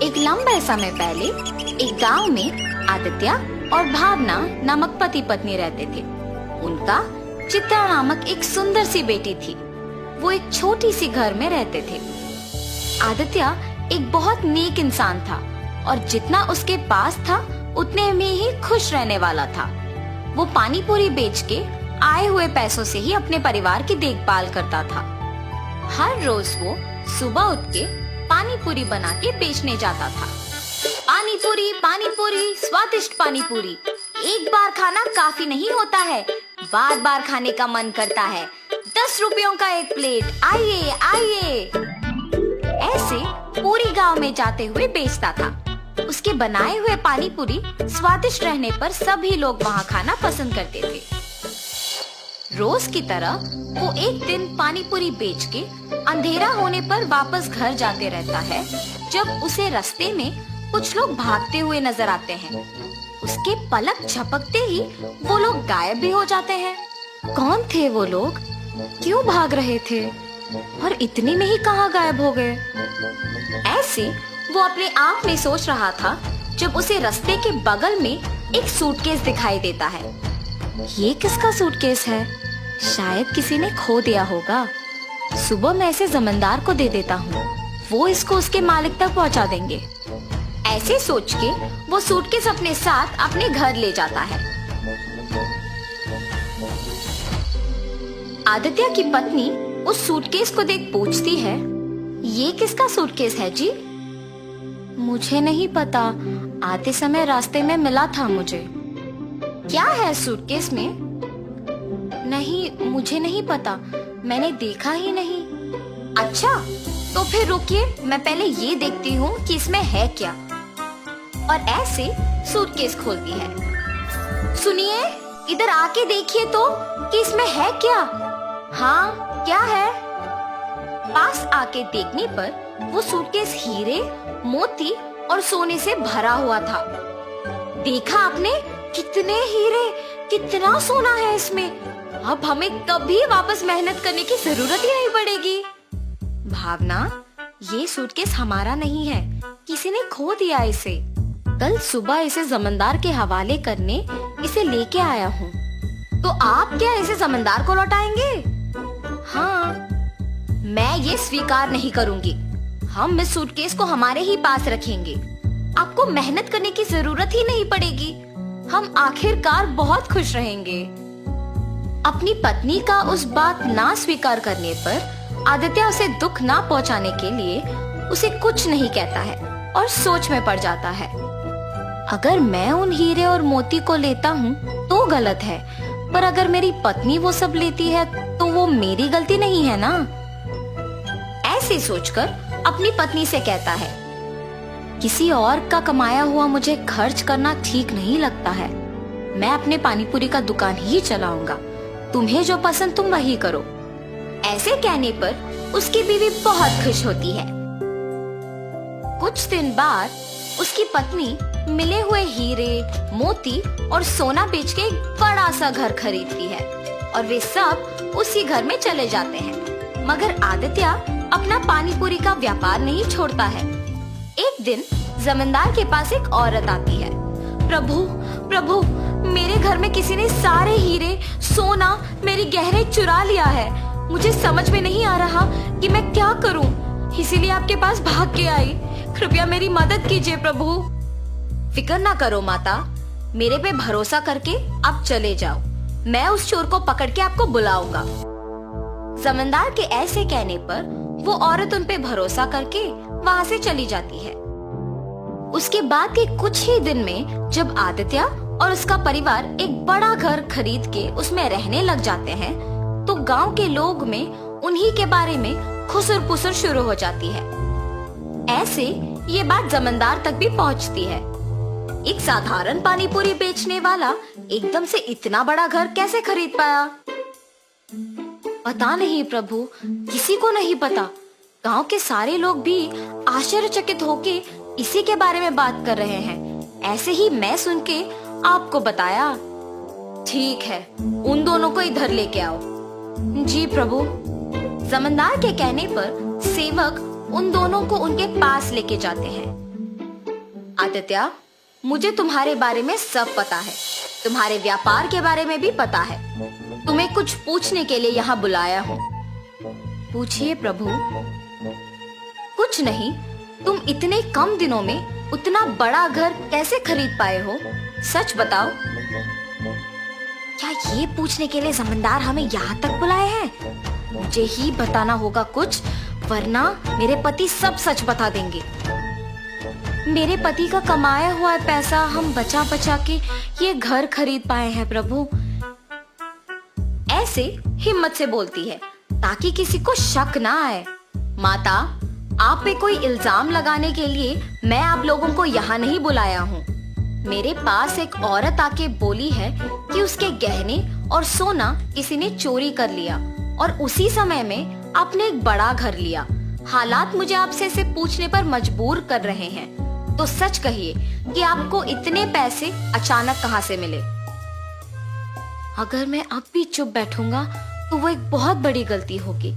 एक लंबे समय पहले एक गांव में आदित्य और भावना नामक पति पत्नी रहते थे। उनका चित्रा नामक एक सुंदर सी बेटी थी। वो एक छोटी सी घर में रहते थे। आदित्य एक बहुत नेक इंसान था और जितना उसके पास था उतने में ही खुश रहने वाला था। वो पानी पूरी बेच के आए हुए पैसों से ही अपने परिवार की देखभाल करता था। हर रोज वो सुबह उठ के पानी पूरी बना के बेचने जाता था। पानी पूरी स्वादिष्ट पानी पूरी, एक बार खाना काफी नहीं होता है, बार बार खाने का मन करता है। 10 रुपयों का एक प्लेट, आइए आइए। ऐसे पूरी गांव में जाते हुए बेचता था। उसके बनाए हुए पानी पूरी स्वादिष्ट रहने पर सभी लोग वहाँ खाना पसंद करते थे। रोज की तरह वो एक दिन पानी पूरी बेच के अंधेरा होने पर वापस घर जाते रहता है, जब उसे रास्ते में कुछ लोग भागते हुए नजर आते हैं। उसके पलक झपकते ही वो लोग गायब भी हो जाते हैं। कौन थे वो लोग? क्यों भाग रहे थे? और इतने में ही कहाँ गायब हो गए? ऐसे वो अपने आप में सोच रहा था जब उसे रास्ते के बगल में एक सूटकेस दिखाई देता है। ये किसका सूटकेस है? शायद किसी ने खो दिया होगा। सुबह मैं इसे जमींदार को दे देता हूँ, वो इसको उसके मालिक तक पहुँचा देंगे। ऐसे सोच के वो सूटकेस अपने साथ अपने घर ले जाता है। आदित्य की पत्नी उस सूटकेस को देख पूछती है, ये किसका सूटकेस है जी? मुझे नहीं पता, आते समय रास्ते में मिला था मुझे। क्या है सूटकेस में? नहीं, मुझे नहीं पता, मैंने देखा ही नहीं। अच्छा, तो फिर रुकिए, मैं पहले ये देखती हूँ कि इसमें है क्या। और ऐसे सूटकेस खोलती है। सुनिए, इधर आके देखिए तो कि इसमें है क्या। हाँ, क्या है? पास आके देखने पर वो सूटकेस हीरे, मोती और सोने से भरा हुआ था। देखा आपने? कितने हीरे, कितना सोना है इसमें। अब हमें कभी वापस मेहनत करने की जरूरत ही नहीं पड़ेगी। भावना, ये सूटकेस हमारा नहीं है, किसी ने खो दिया इसे। कल सुबह इसे जमींदार के हवाले करने इसे लेके आया हूँ। तो आप क्या इसे जमींदार को लौटाएंगे? हाँ, मैं ये स्वीकार नहीं करूँगी। हम इस सूटकेस को हमारे ही पास रखेंगे। आपको मेहनत करने की जरूरत ही नहीं पड़ेगी। हम आखिरकार बहुत खुश रहेंगे। अपनी पत्नी का उस बात ना स्वीकार करने पर आदित्य उसे दुख ना पहुंचाने के लिए उसे कुछ नहीं कहता है और सोच में पड़ जाता है। अगर मैं उन हीरे और मोती को लेता हूँ तो गलत है, पर अगर मेरी पत्नी वो सब लेती है तो वो मेरी गलती नहीं है ना। ऐसे सोचकर अपनी पत्नी से कहता है, किसी और का कमाया हुआ मुझे खर्च करना ठीक नहीं लगता है। मैं अपने पानीपुरी का दुकान ही चलाऊंगा। तुम्हें जो पसंद तुम वही करो। ऐसे कहने पर उसकी बीवी बहुत खुश होती है। कुछ दिन बाद उसकी पत्नी मिले हुए हीरे, मोती और सोना बेच के एक बड़ा सा घर खरीदती है और वे सब उसी घर में चले जाते हैं। मगर आदित्य अपना पानीपुरी का व्यापार नहीं छोड़ता है। एक दिन जमींदार के पास एक औरत आती है। प्रभु, प्रभु, मेरे घर में किसी ने सारे हीरे, सोना, मेरी गहने चुरा लिया है। मुझे समझ में नहीं आ रहा कि मैं क्या करूं, इसीलिए आपके पास भाग के आई। कृपया मेरी मदद कीजिए प्रभु। फिक्र ना करो माता, मेरे पे भरोसा करके आप चले जाओ। मैं उस चोर को पकड़ के आपको बुलाऊंगा। जमींदार के ऐसे कहने पर वो औरत उन पे भरोसा करके वहाँ से चली जाती है। उसके बाद के कुछ ही दिन में जब आदित्य और उसका परिवार एक बड़ा घर खरीद के उसमें रहने लग जाते हैं, तो गांव के लोग में उन्हीं के बारे में खुसर पुसर शुरू हो जाती है। ऐसे ये बात जमींदार तक भी पहुंचती है। एक साधारण पानीपुरी बेचने वाला एकदम से इतना बड़ा घर कैसे खरीद पाया? पता नहीं प्रभु, किसी को नहीं पता। गांव के सारे लोग भी आश्चर्यचकित होके इसी के बारे में बात कर रहे हैं। ऐसे ही मैं सुन के आपको बताया। ठीक है, उन दोनों को इधर लेके आओ। जी प्रभु। जमींदार के कहने पर सेवक उन दोनों को उनके पास लेके जाते हैं। आदित्य, मुझे तुम्हारे बारे में सब पता है, तुम्हारे व्यापार के बारे में भी पता है। तुम्हें कुछ पूछने के लिए यहाँ बुलाया हूँ। पूछिए प्रभु। कुछ नहीं, तुम इतने कम दिनों में उतना बड़ा घर कैसे खरीद पाए हो? सच बताओ। क्या ये पूछने के लिए जमींदार हमें यहाँ तक बुलाए हैं? मुझे ही बताना होगा कुछ, वरना मेरे पति सब सच बता देंगे। मेरे पति का कमाया हुआ पैसा हम बचा बचा के ये घर खरीद पाए हैं प्रभु। ऐसे हिम्मत से बोलती है ताकि किसी को शक ना आए। माता, आप पे कोई इल्जाम लगाने के लिए मैं आप लोगों को यहाँ नहीं बुलाया हूँ। मेरे पास एक औरत आके बोली है कि उसके गहने और सोना किसी ने चोरी कर लिया और उसी समय में आपने एक बड़ा घर लिया। हालात मुझे आपसे इसे पूछने पर मजबूर कर रहे हैं, तो सच कहिए कि आपको इतने पैसे अचानक कहाँ से मिले? अगर मैं अब भी चुप बैठूंगा तो वो एक बहुत बड़ी गलती होगी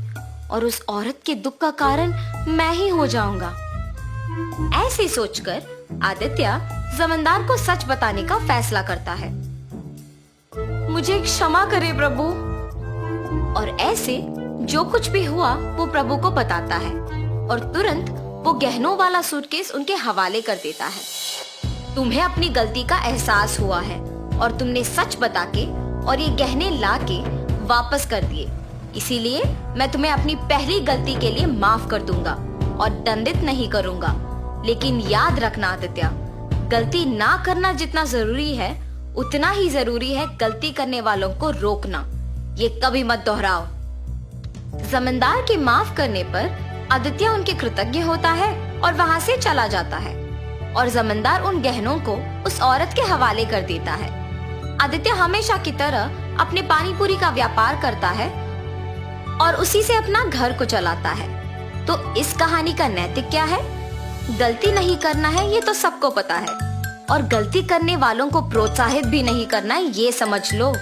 और उस औरत के दुख का कारण मैं ही हो जाऊंगा। ऐसे सोचकर आदित्य जमींदार को सच बताने का फैसला करता है। मुझे क्षमा करे प्रभु। और ऐसे जो कुछ भी हुआ वो प्रभु को बताता है और तुरंत वो गहनों वाला सूटकेस उनके हवाले कर देता है। तुम्हें अपनी गलती का एहसास हुआ है और तुमने सच बता के और ये गहने ला के वापस कर दिए, इसीलिए मैं तुम्हें अपनी पहली गलती के लिए माफ कर दूंगा और दंडित नहीं करूंगा। लेकिन याद रखना आदित्य, गलती ना करना जितना जरूरी है उतना ही जरूरी है गलती करने वालों को रोकना। ये कभी मत दोहराओ। जमींदार के माफ करने पर आदित्य उनके कृतज्ञ होता है और वहाँ से चला जाता है और जमींदार उन गहनों को उस औरत के हवाले कर देता है। आदित्य हमेशा की तरह अपने पानी पूरी का व्यापार करता है और उसी से अपना घर को चलाता है। तो इस कहानी का नैतिक क्या है? गलती नहीं करना है, ये तो सबको पता है, और गलती करने वालों को प्रोत्साहित भी नहीं करना है, ये समझ लो।